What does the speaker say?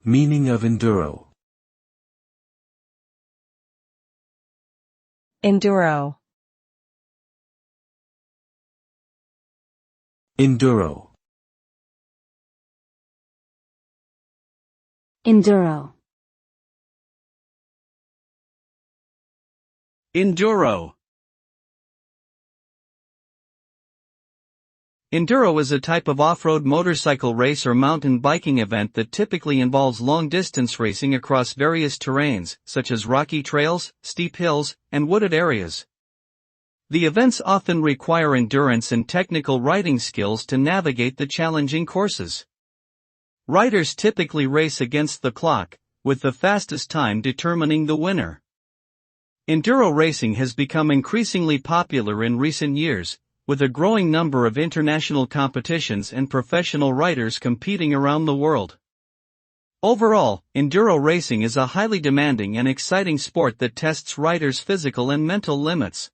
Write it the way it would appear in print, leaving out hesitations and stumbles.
Meaning of enduro. Enduro. Enduro. Enduro. Enduro. Enduro is a type of off-road motorcycle race or mountain biking event that typically involves long-distance racing across various terrains, such as rocky trails, steep hills, and wooded areas. The events often require endurance and technical riding skills to navigate the challenging courses. Riders typically race against the clock, with the fastest time determining the winner. Enduro racing has become increasingly popular in recent years, with a growing number of international competitions and professional riders competing around the world. Overall, enduro racing is a highly demanding and exciting sport that tests riders' physical and mental limits.